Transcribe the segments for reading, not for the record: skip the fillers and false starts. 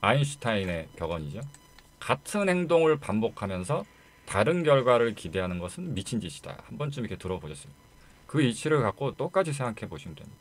아인슈타인의 격언이죠. 같은 행동을 반복하면서 다른 결과를 기대하는 것은 미친 짓이다. 한 번쯤 이렇게 들어보셨습니까? 그 이치를 갖고 똑같이 생각해 보시면 됩니다.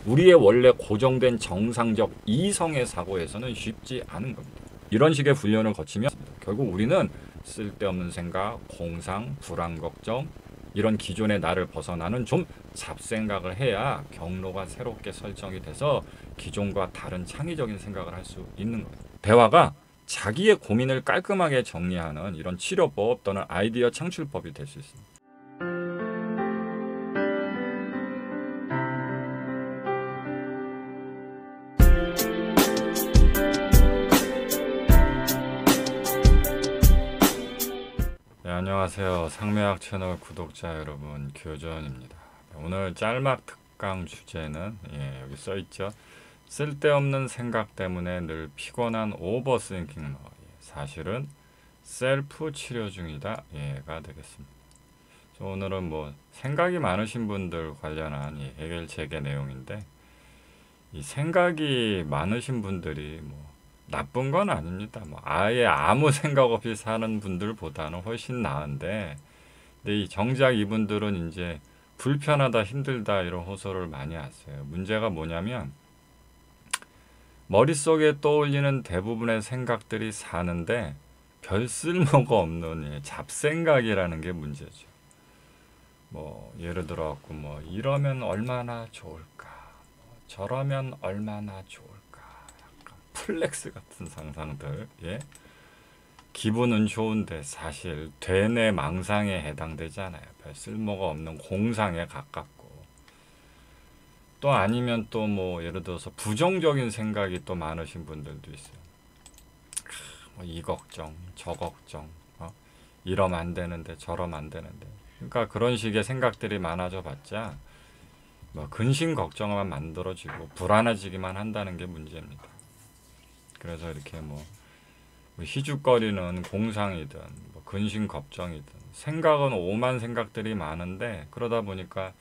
우리의 원래 고정된 정상적 이성의 사고에서는 쉽지 않은 겁니다. 이런 식의 훈련을 거치면 결국 우리는 쓸데없는 생각, 공상, 불안, 걱정 이런 기존의 나를 벗어나는 좀 잡생각을 해야 경로가 새롭게 설정이 돼서 기존과 다른 창의적인 생각을 할 수 있는 거예요. 대화가 자기의 고민을 깔끔하게 정리하는 이런 치료법 또는 아이디어 창출법이 될 수 있습니다. 네, 안녕하세요. 상매학 채널 구독자 여러분, 교전입니다. 오늘 짤막 특강 주제는 여기 써있죠. 쓸데없는 생각 때문에 늘 피곤한 오버싱킹러. 사실은 셀프 치료 중이다. 가 되겠습니다. 오늘은 생각이 많으신 분들 관련한 해결책의 내용인데, 이 생각이 많으신 분들이 나쁜 건 아닙니다. 아예 아무 생각 없이 사는 분들보다는 훨씬 나은데, 근데 이 정작 이분들은 이제 불편하다, 힘들다 이런 호소를 많이 하세요. 문제가 뭐냐면 머릿속에 떠올리는 대부분의 생각들이 사는데 별 쓸모가 없는 잡생각이라는 게 문제죠. 예를 들어 갖고 이러면 얼마나 좋을까, 저러면 얼마나 좋을까, 약간 플렉스 같은 상상들. 기분은 좋은데 사실 되뇌 망상에 해당되잖아요. 별 쓸모가 없는 공상에 가깝고, 또 아니면 또 예를 들어서 부정적인 생각이 또 많으신 분들도 있어요. 이 걱정, 저 걱정, 이러면 안 되는데 저러면 안 되는데. 그러니까 그런 식의 생각들이 많아져 봤자 근심 걱정만 만들어지고 불안해지기만 한다는 게 문제입니다. 그래서 이렇게 희죽거리는 공상이든 근심 걱정이든 생각은 오만 생각들이 많은데, 그러다 보니까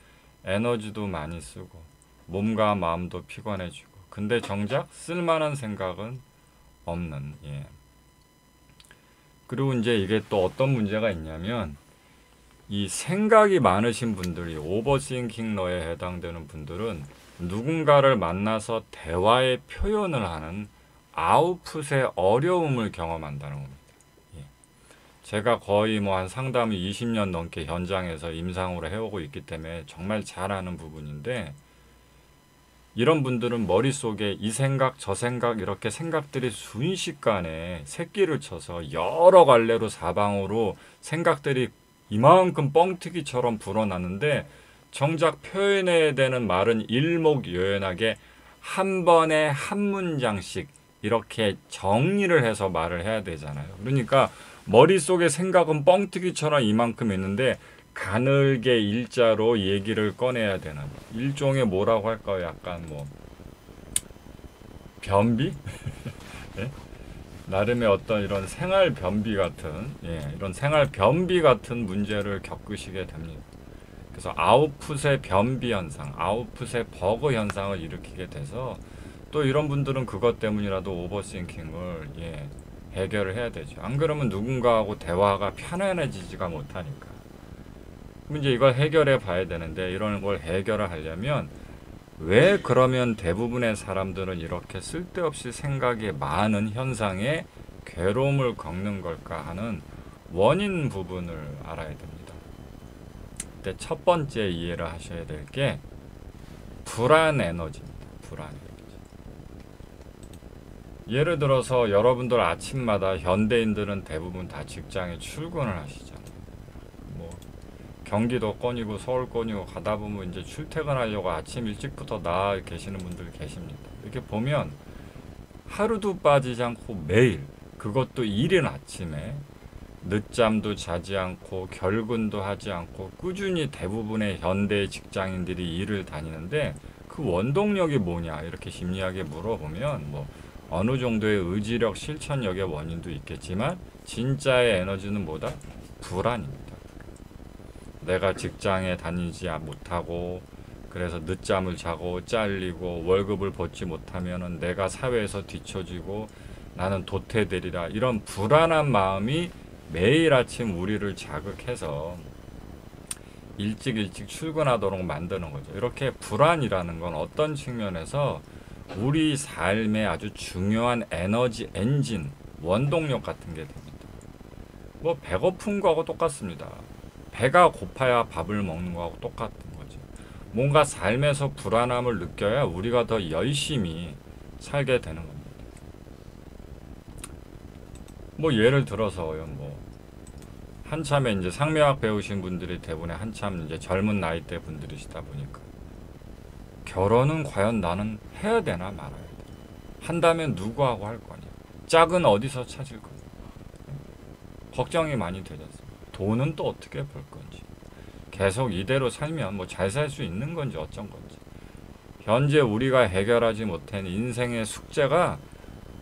에너지도 많이 쓰고 몸과 마음도 피곤해지고, 근데 정작 쓸만한 생각은 없는. 그리고 이제 이게 또 어떤 문제가 있냐면, 이 생각이 많으신 분들이 오버싱킹러에 해당되는 분들은 누군가를 만나서 대화의 표현을 하는 아웃풋의 어려움을 경험한다는 겁니다. 제가 거의 한 상담을 20년 넘게 현장에서 임상으로 해오고 있기 때문에 정말 잘 아는 부분인데, 이런 분들은 머릿속에 이 생각 저 생각 이렇게 생각들이 순식간에 새끼를 쳐서 여러 갈래로 사방으로 생각들이 이만큼 뻥튀기처럼 불어나는데, 정작 표현해야 되는 말은 일목요연하게 한 번에 한 문장씩 이렇게 정리를 해서 말을 해야 되잖아요. 그러니까 머릿속에 생각은 뻥튀기처럼 이만큼 있는데 가늘게 일자로 얘기를 꺼내야 되는 일종의 뭐라고 할까요? 약간 변비? 나름의 어떤 이런 생활 변비 같은, 이런 생활 변비 같은 문제를 겪으시게 됩니다. 그래서 아웃풋의 변비 현상, 아웃풋의 버그 현상을 일으키게 돼서, 또 이런 분들은 그것 때문이라도 오버싱킹을 해결을 해야 되죠. 안 그러면 누군가하고 대화가 편안해지지가 못하니까. 그럼 이제 이걸 해결해 봐야 되는데, 이런 걸 해결을 하려면 왜 그러면 대부분의 사람들은 이렇게 쓸데없이 생각이 많은 현상에 괴로움을 겪는 걸까 하는 원인 부분을 알아야 됩니다. 근데 첫 번째 이해를 하셔야 될 게 불안 에너지입니다. 불안 에너지. 예를 들어서 여러분들 아침마다 현대인들은 대부분 다 직장에 출근을 하시잖아요. 경기도권이고 서울권이고 가다 보면 이제 출퇴근하려고 아침 일찍부터 나와 계시는 분들 계십니다. 이렇게 보면 하루도 빠지지 않고 매일, 그것도 이른 아침에 늦잠도 자지 않고 결근도 하지 않고 꾸준히 대부분의 현대 직장인들이 일을 다니는데, 그 원동력이 뭐냐 이렇게 심리하게 물어보면 어느 정도의 의지력, 실천력의 원인도 있겠지만 진짜의 에너지는 뭐다? 불안입니다. 내가 직장에 다니지 못하고, 그래서 늦잠을 자고 잘리고 월급을 받지 못하면은 내가 사회에서 뒤처지고 나는 도태되리라. 이런 불안한 마음이 매일 아침 우리를 자극해서 일찍 출근하도록 만드는 거죠. 이렇게 불안이라는 건 어떤 측면에서 우리 삶의 아주 중요한 에너지 엔진, 원동력 같은 게 됩니다. 뭐 배고픈 거하고 똑같습니다. 배가 고파야 밥을 먹는 거하고 똑같은 거죠. 뭔가 삶에서 불안함을 느껴야 우리가 더 열심히 살게 되는 겁니다. 뭐 예를 들어서요, 뭐 한참에 이제 상명학 배우신 분들이 대부분 한참 이제 젊은 나이대 분들이시다 보니까 결혼은 과연 나는 해야 되나 말아야 돼. 한다면 누구하고 할 거냐? 짝은 어디서 찾을 거냐? 걱정이 많이 되지 않습니까? 돈은 또 어떻게 벌 건지. 계속 이대로 살면 뭐 잘 살 수 있는 건지 어쩐 건지. 현재 우리가 해결하지 못한 인생의 숙제가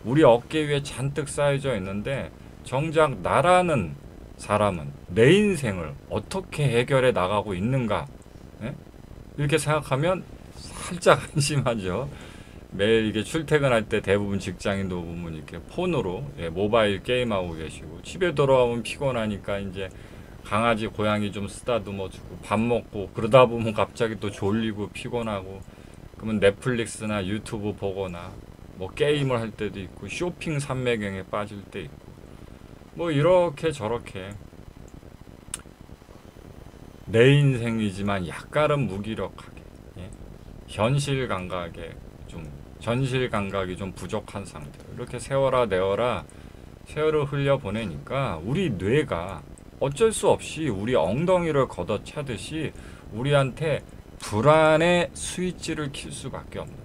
우리 어깨 위에 잔뜩 쌓여져 있는데 정작 나라는 사람은 내 인생을 어떻게 해결해 나가고 있는가? 예? 이렇게 생각하면 살짝 안심하죠. 매일 이게 출퇴근할 때 대부분 직장인도 보면 이렇게 폰으로 모바일 게임하고 계시고 집에 돌아오면 피곤하니까 이제 강아지 고양이 좀 쓰다듬어 주고 밥 먹고 그러다 보면 갑자기 또 졸리고 피곤하고 그러면 넷플릭스나 유튜브 보거나 뭐 게임을 할 때도 있고 쇼핑 삼매경에 빠질 때 있고 뭐 이렇게 저렇게 내 인생이지만 약간은 무기력하게 현실 감각이 좀 부족한 상태로 이렇게 세월아 내어라 세월을 흘려 보내니까 우리 뇌가 어쩔 수 없이 우리 엉덩이를 걷어차듯이 우리한테 불안의 스위치를 킬 수밖에 없는.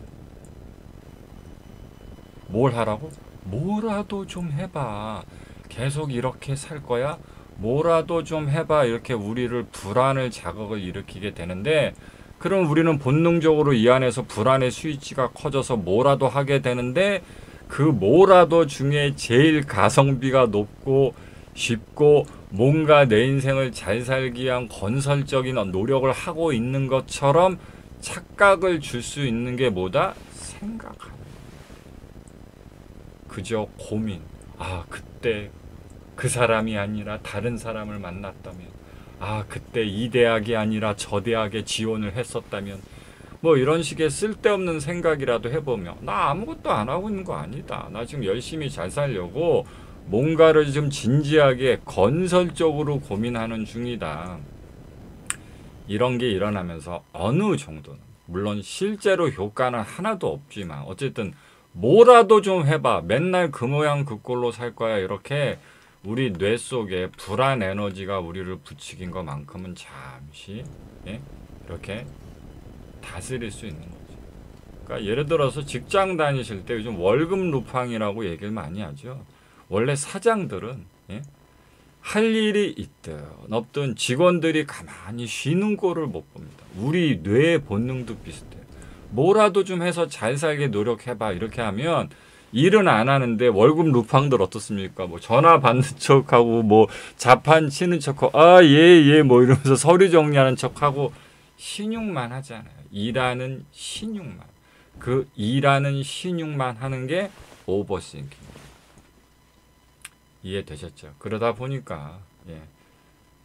뭘 하라고? 뭐라도 좀 해봐. 계속 이렇게 살 거야? 뭐라도 좀 해봐. 이렇게 우리를 불안을 자극을 일으키게 되는데 그럼 우리는 본능적으로 이 안에서 불안의 스위치가 커져서 뭐라도 하게 되는데 그 뭐라도 중에 제일 가성비가 높고 쉽고 뭔가 내 인생을 잘 살기 위한 건설적인 노력을 하고 있는 것처럼 착각을 줄 수 있는 게 뭐다? 생각하는. 그저 고민. 아, 그때 그 사람이 아니라 다른 사람을 만났다면. 아, 그때 이 대학이 아니라 저 대학에 지원을 했었다면. 뭐 이런 식의 쓸데없는 생각이라도 해보면 나 아무것도 안 하고 있는 거 아니다. 나 지금 열심히 잘 살려고 뭔가를 좀 진지하게 건설적으로 고민하는 중이다. 이런 게 일어나면서 어느 정도는 물론 실제로 효과는 하나도 없지만 어쨌든 뭐라도 좀 해봐. 맨날 그 모양 그 꼴로 살 거야. 이렇게 우리 뇌 속에 불안 에너지가 우리를 부추긴 것만큼은 잠시 이렇게 다스릴 수 있는 거죠. 그러니까 예를 들어서 직장 다니실 때 요즘 월급 루팡이라고 얘기를 많이 하죠. 원래 사장들은 할 일이 있든 없든 직원들이 가만히 쉬는 꼴을 못 봅니다. 우리 뇌의 본능도 비슷해요. 뭐라도 좀 해서 잘 살게 노력해봐. 이렇게 하면 일은 안 하는데 월급 루팡들 어떻습니까? 뭐 전화 받는 척하고 뭐 자판 치는 척하고 예 뭐 이러면서 서류 정리하는 척하고 신용만 하잖아요. 일하는 신용만. 그 일하는 신용만 하는 게 오버싱킹. 이해되셨죠? 그러다 보니까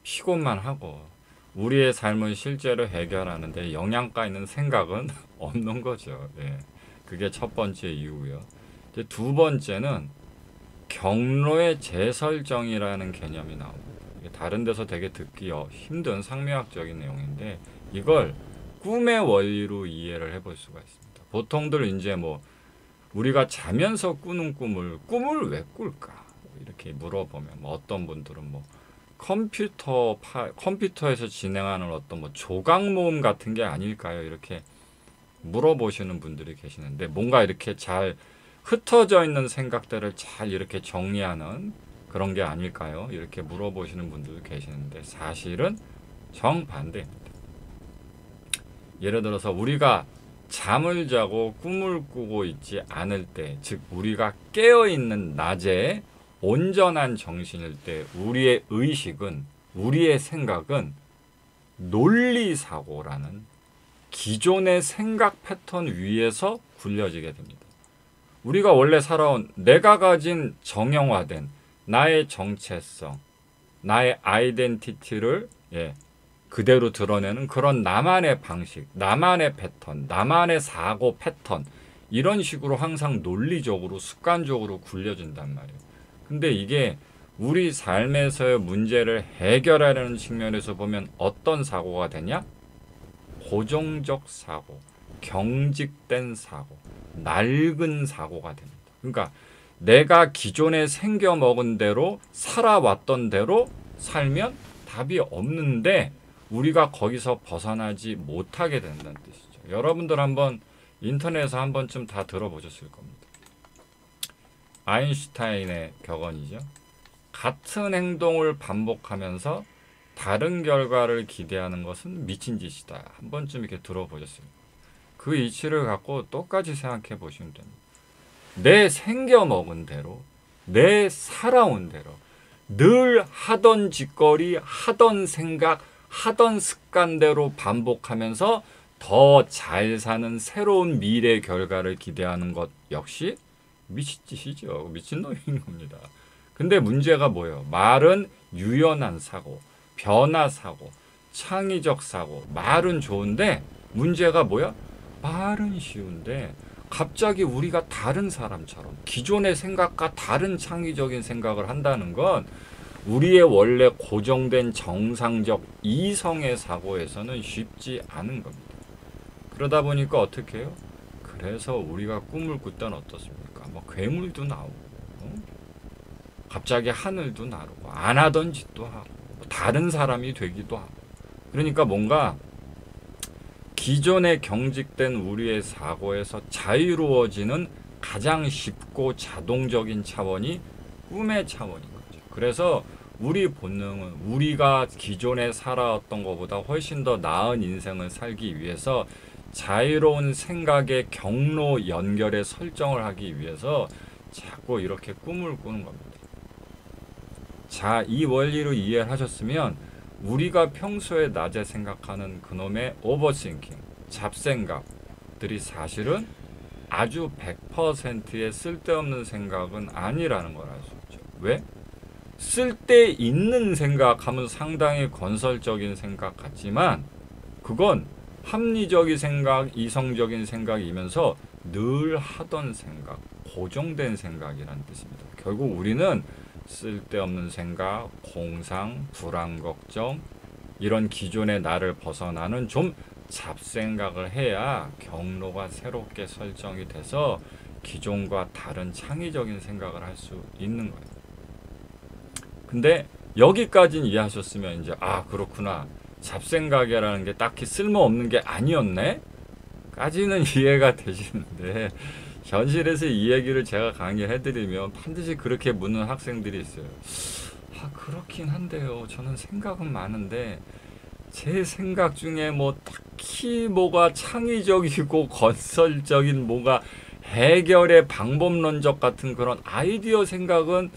피곤만 하고 우리의 삶을 실제로 해결하는데 영양가 있는 생각은 없는 거죠. 그게 첫 번째 이유고요. 이제 두 번째는 경로의 재설정이라는 개념이 나옵니다. 이게 다른 데서 되게 듣기 힘든 상명학적인 내용인데 이걸 꿈의 원리로 이해를 해볼 수가 있습니다. 보통들 이제 뭐 우리가 자면서 꾸는 꿈을 왜 꿀까? 이렇게 물어보면 뭐 어떤 분들은 뭐 컴퓨터에서 진행하는 어떤 뭐 조각 모음 같은 게 아닐까요? 이렇게 물어보시는 분들이 계시는데 뭔가 이렇게 잘 흩어져 있는 생각들을 잘 이렇게 정리하는 그런 게 아닐까요? 이렇게 물어보시는 분들도 계시는데 사실은 정반대입니다. 예를 들어서 우리가 잠을 자고 꿈을 꾸고 있지 않을 때, 즉 우리가 깨어있는 낮에 온전한 정신일 때 우리의 의식은, 우리의 생각은 논리사고라는 기존의 생각 패턴 위에서 굴려지게 됩니다. 우리가 원래 살아온 내가 가진 정형화된 나의 정체성, 나의 아이덴티티를 그대로 드러내는 그런 나만의 방식, 나만의 패턴, 나만의 사고 패턴 이런 식으로 항상 논리적으로 습관적으로 굴려진단 말이에요. 근데 이게 우리 삶에서의 문제를 해결하려는 측면에서 보면 어떤 사고가 되냐? 고정적 사고, 경직된 사고, 낡은 사고가 됩니다. 그러니까 내가 기존에 생겨 먹은 대로 살아왔던 대로 살면 답이 없는데 우리가 거기서 벗어나지 못하게 된다는 뜻이죠. 여러분들 한번 인터넷에서 한 번쯤 다 들어보셨을 겁니다. 아인슈타인의 격언이죠. 같은 행동을 반복하면서 다른 결과를 기대하는 것은 미친 짓이다. 한 번쯤 이렇게 들어보셨어요. 그 이치를 갖고 똑같이 생각해 보시면 됩니다. 내 생겨 먹은 대로, 내 살아온 대로 늘 하던 짓거리, 하던 생각, 하던 습관대로 반복하면서 더 잘 사는 새로운 미래 결과를 기대하는 것 역시 미친 짓이죠. 미친놈인 겁니다. 근데 문제가 뭐예요? 말은 유연한 사고, 변화 사고, 창의적 사고, 말은 좋은데 문제가 뭐야? 말은 쉬운데 갑자기 우리가 다른 사람처럼 기존의 생각과 다른 창의적인 생각을 한다는 건 우리의 원래 고정된 정상적 이성의 사고에서는 쉽지 않은 겁니다. 그러다 보니까 어떻게 해요? 그래서 우리가 꿈을 꿀 때는 어떻습니까? 뭐 괴물도 나오고 갑자기 하늘도 나르고 안 하던 짓도 하고 다른 사람이 되기도 하고 그러니까 뭔가 기존에 경직된 우리의 사고에서 자유로워지는 가장 쉽고 자동적인 차원이 꿈의 차원인 거죠. 그래서 우리 본능은 우리가 기존에 살아왔던 것보다 훨씬 더 나은 인생을 살기 위해서 자유로운 생각의 경로 연결에 설정을 하기 위해서 자꾸 이렇게 꿈을 꾸는 겁니다. 자, 이 원리를 이해를 하셨으면 우리가 평소에 낮에 생각하는 그놈의 오버싱킹, 잡생각들이 사실은 아주 100%의 쓸데없는 생각은 아니라는 걸 알 수 있죠. 왜? 쓸데있는 생각하면 상당히 건설적인 생각 같지만 그건 합리적인 생각, 이성적인 생각이면서 늘 하던 생각, 고정된 생각이라는 뜻입니다. 결국 우리는 쓸데없는 생각, 공상, 불안 걱정 이런 기존의 나를 벗어나는 좀 잡생각을 해야 경로가 새롭게 설정이 돼서 기존과 다른 창의적인 생각을 할 수 있는 거예요. 근데 여기까지는 이해하셨으면 이제 그렇구나. 잡생각이라는 게 딱히 쓸모없는 게 아니었네? 까지는 이해가 되시는데 현실에서 이 얘기를 제가 강의해드리면 반드시 그렇게 묻는 학생들이 있어요. 그렇긴 한데요. 저는 생각은 많은데 제 생각 중에 뭐 딱히 뭐가 창의적이고 건설적인 뭐가 해결의 방법론적 같은 그런 아이디어 생각은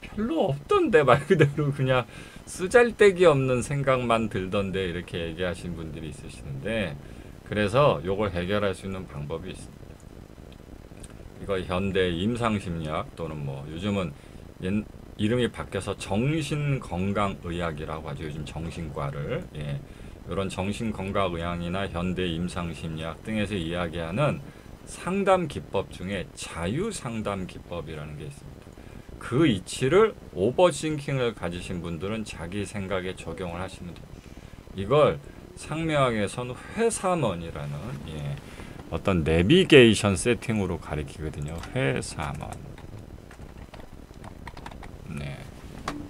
별로 없던데 말 그대로 그냥 쓰잘데기 없는 생각만 들던데 이렇게 얘기하신 분들이 있으시는데 그래서 이걸 해결할 수 있는 방법이 있습니다. 이거 현대 임상심리학 또는 뭐 요즘은 이름이 바뀌어서 정신건강의학이라고 하죠. 요즘 정신과를 이런 정신건강의학이나 현대 임상심리학 등에서 이야기하는 상담 기법 중에 자유상담 기법이라는 게 있습니다. 그 이치를 오버싱킹을 가지신 분들은 자기 생각에 적용을 하시면 됩니다. 이걸 상명학에서는 회사먼이라는 어떤 내비게이션 세팅으로 가리키거든요. 회사먼.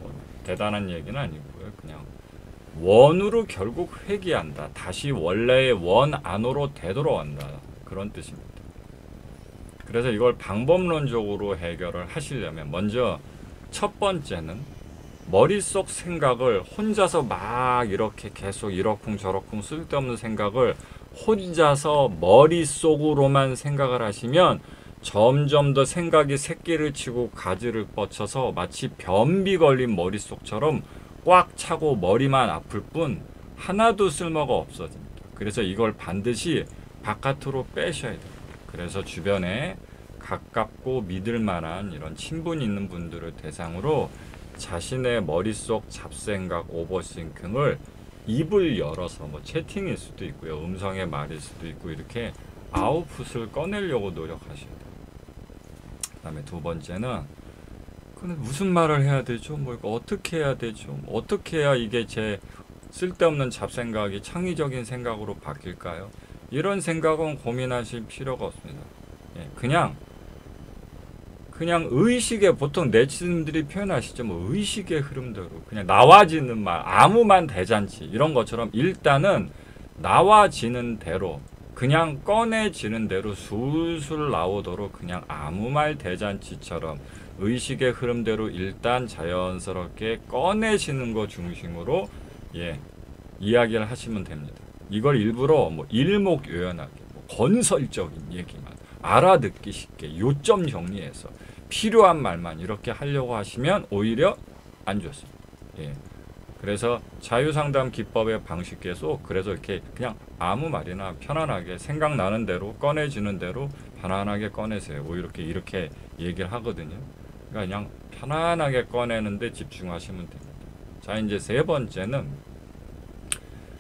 뭐 대단한 얘기는 아니고요. 그냥 원으로 결국 회귀한다. 다시 원래의 원 안으로 되돌아온다. 그런 뜻입니다. 그래서 이걸 방법론적으로 해결을 하시려면 먼저 첫 번째는 머릿속 생각을 혼자서 막 이렇게 계속 이러쿵저러쿵 쓸데없는 생각을 혼자서 머릿속으로만 생각을 하시면 점점 더 생각이 새끼를 치고 가지를 뻗쳐서 마치 변비 걸린 머릿속처럼 꽉 차고 머리만 아플 뿐 하나도 쓸모가 없어집니다. 그래서 이걸 반드시 바깥으로 빼셔야 돼요. 그래서 주변에 가깝고 믿을 만한 이런 친분 있는 분들을 대상으로 자신의 머릿속 잡생각 오버싱킹을 입을 열어서 뭐 채팅일 수도 있고요. 음성의 말일 수도 있고 이렇게 아웃풋을 꺼내려고 노력하셔야 돼요. 그 다음에 두 번째는 근데 무슨 말을 해야 되죠? 뭐 이거 어떻게 해야 되죠? 어떻게 해야 이게 제 쓸데없는 잡생각이 창의적인 생각으로 바뀔까요? 이런 생각은 고민하실 필요가 없습니다. 예, 그냥 의식의 보통 네티즌들이 표현하시죠. 뭐 의식의 흐름대로 그냥 나와지는 말, 아무만 대잔치 이런 것처럼 일단은 나와지는 대로 그냥 꺼내지는 대로 술술 나오도록 그냥 아무 말 대잔치처럼 의식의 흐름대로 일단 자연스럽게 꺼내시는 것 중심으로 예, 이야기를 하시면 됩니다. 이걸 일부러 뭐 일목요연하게 뭐 건설적인 얘기만 알아듣기 쉽게 요점 정리해서 필요한 말만 이렇게 하려고 하시면 오히려 안 좋습니다. 예. 그래서 자유상담 기법의 방식에서 그래서 이렇게 그냥 아무 말이나 편안하게 생각나는 대로 꺼내지는 대로 편안하게 꺼내세요. 뭐 이렇게 얘기를 하거든요. 그러니까 그냥 편안하게 꺼내는데 집중하시면 됩니다. 자, 이제 세 번째는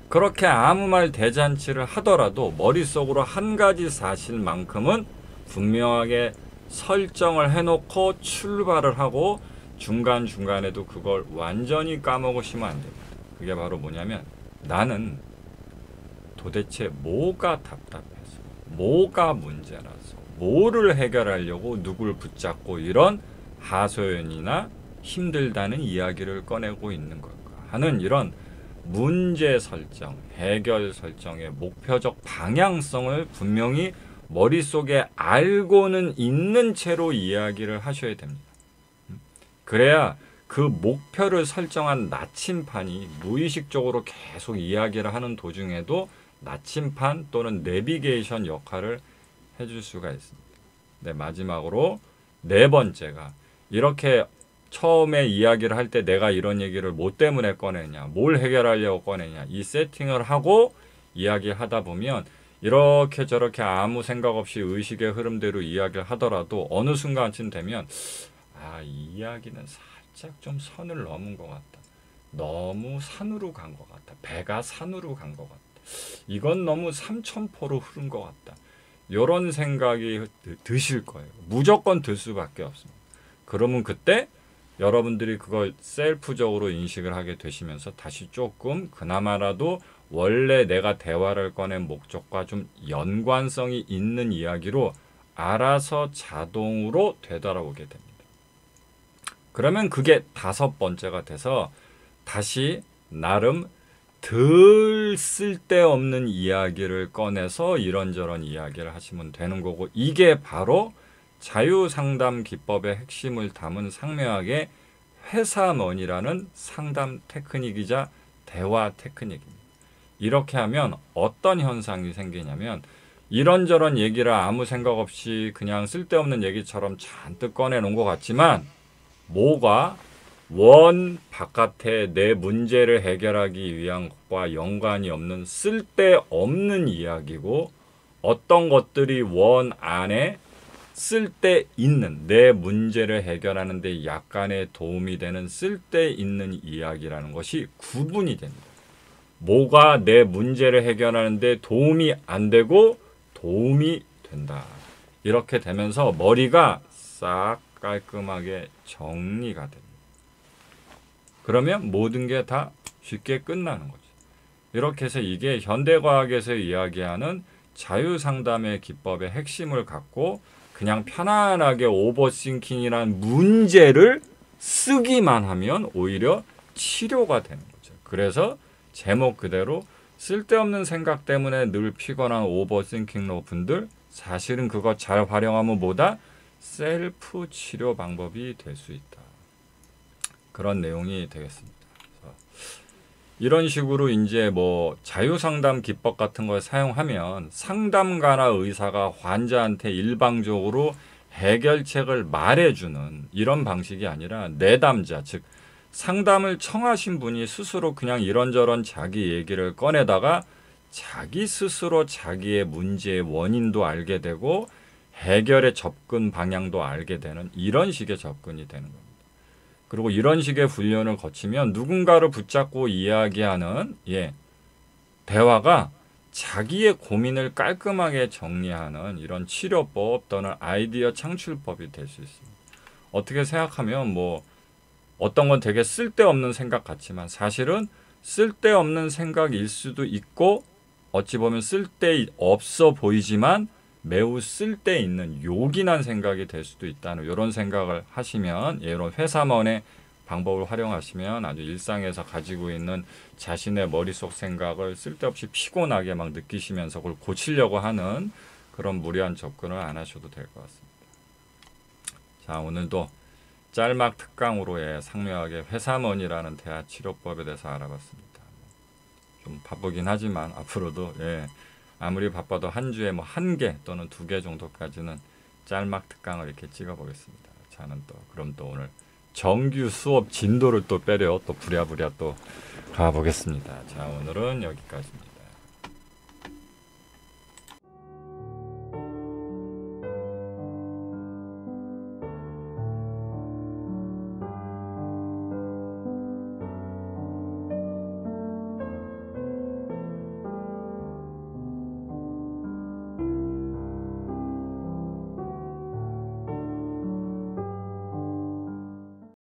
그렇게 아무 말 대잔치를 하더라도 머릿속으로 한 가지 사실만큼은 분명하게 설정을 해놓고 출발을 하고 중간중간에도 그걸 완전히 까먹으시면 안 됩니다. 그게 바로 뭐냐면 나는 도대체 뭐가 답답해서 뭐가 문제라서 뭐를 해결하려고 누굴 붙잡고 이런 하소연이나 힘들다는 이야기를 꺼내고 있는 걸까 하는 이런 문제 설정, 해결 설정의 목표적 방향성을 분명히 머릿속에 알고는 있는 채로 이야기를 하셔야 됩니다. 그래야 그 목표를 설정한 나침판이 무의식적으로 계속 이야기를 하는 도중에도 나침판 또는 내비게이션 역할을 해줄 수가 있습니다. 네, 마지막으로 네 번째가 이렇게 처음에 이야기를 할 때 내가 이런 얘기를 뭐 때문에 꺼내냐, 뭘 해결하려고 꺼내냐 이 세팅을 하고 이야기를 하다 보면 이렇게 저렇게 아무 생각 없이 의식의 흐름대로 이야기를 하더라도 어느 순간쯤 되면 이 이야기는 살짝 좀 선을 넘은 것 같다. 너무 산으로 간 것 같다. 배가 산으로 간 것 같다. 이건 너무 삼천포로 흐른 것 같다. 이런 생각이 드실 거예요. 무조건 들 수밖에 없습니다. 그러면 그때 여러분들이 그걸 셀프적으로 인식을 하게 되시면서 다시 조금 그나마라도 원래 내가 대화를 꺼낸 목적과 좀 연관성이 있는 이야기로 알아서 자동으로 되돌아오게 됩니다. 그러면 그게 다섯 번째가 돼서 다시 나름 덜 쓸데없는 이야기를 꺼내서 이런저런 이야기를 하시면 되는 거고 이게 바로 자유상담 기법의 핵심을 담은 상명하게 회사먼이라는 상담 테크닉이자 대화 테크닉입니다. 이렇게 하면 어떤 현상이 생기냐면 이런저런 얘기를 아무 생각 없이 그냥 쓸데없는 얘기처럼 잔뜩 꺼내놓은 것 같지만 뭐가 원 바깥에 내 문제를 해결하기 위한 것과 연관이 없는 쓸데없는 이야기고 어떤 것들이 원 안에 쓸데있는 내 문제를 해결하는 데 약간의 도움이 되는 쓸데있는 이야기라는 것이 구분이 됩니다. 뭐가 내 문제를 해결하는 데 도움이 안 되고 도움이 된다. 이렇게 되면서 머리가 싹 깔끔하게 정리가 됩니다. 그러면 모든 게 다 쉽게 끝나는 거죠. 이렇게 해서 이게 현대과학에서 이야기하는 자유상담의 기법의 핵심을 갖고 그냥 편안하게 오버싱킹이란 문제를 쓰기만 하면 오히려 치료가 되는 거죠. 그래서 제목 그대로 쓸데없는 생각 때문에 늘 피곤한 오버싱킹러 분들 사실은 그거 잘 활용하면 뭐다? 셀프 치료 방법이 될 수 있다. 그런 내용이 되겠습니다. 이런 식으로 이제 뭐 자유상담 기법 같은 걸 사용하면 상담가나 의사가 환자한테 일방적으로 해결책을 말해주는 이런 방식이 아니라 내담자, 즉 상담을 청하신 분이 스스로 그냥 이런저런 자기 얘기를 꺼내다가 자기 스스로 자기의 문제의 원인도 알게 되고 해결의 접근 방향도 알게 되는 이런 식의 접근이 되는 겁니다. 그리고 이런 식의 훈련을 거치면 누군가를 붙잡고 이야기하는 대화가 자기의 고민을 깔끔하게 정리하는 이런 치료법 또는 아이디어 창출법이 될 수 있습니다. 어떻게 생각하면 뭐 어떤 건 되게 쓸데없는 생각 같지만 사실은 쓸데없는 생각일 수도 있고 어찌 보면 쓸데없어 보이지만 매우 쓸데있는 요긴한 생각이 될 수도 있다는 이런 생각을 하시면 이런 회사만의 방법을 활용하시면 아주 일상에서 가지고 있는 자신의 머릿속 생각을 쓸데없이 피곤하게 막 느끼시면서 그걸 고치려고 하는 그런 무리한 접근을 안 하셔도 될 것 같습니다. 자, 오늘도 짤막 특강으로 상료하게 회사먼이라는 대화 치료법에 대해서 알아봤습니다. 좀 바쁘긴 하지만 앞으로도 아무리 바빠도 한 주에 뭐 1개 또는 2개 정도까지는 짤막 특강을 이렇게 찍어보겠습니다. 저는 또 그럼 또 오늘 정규 수업 진도를 또 빼려 또 부랴부랴 또 가보겠습니다. 자, 오늘은 여기까지입니다.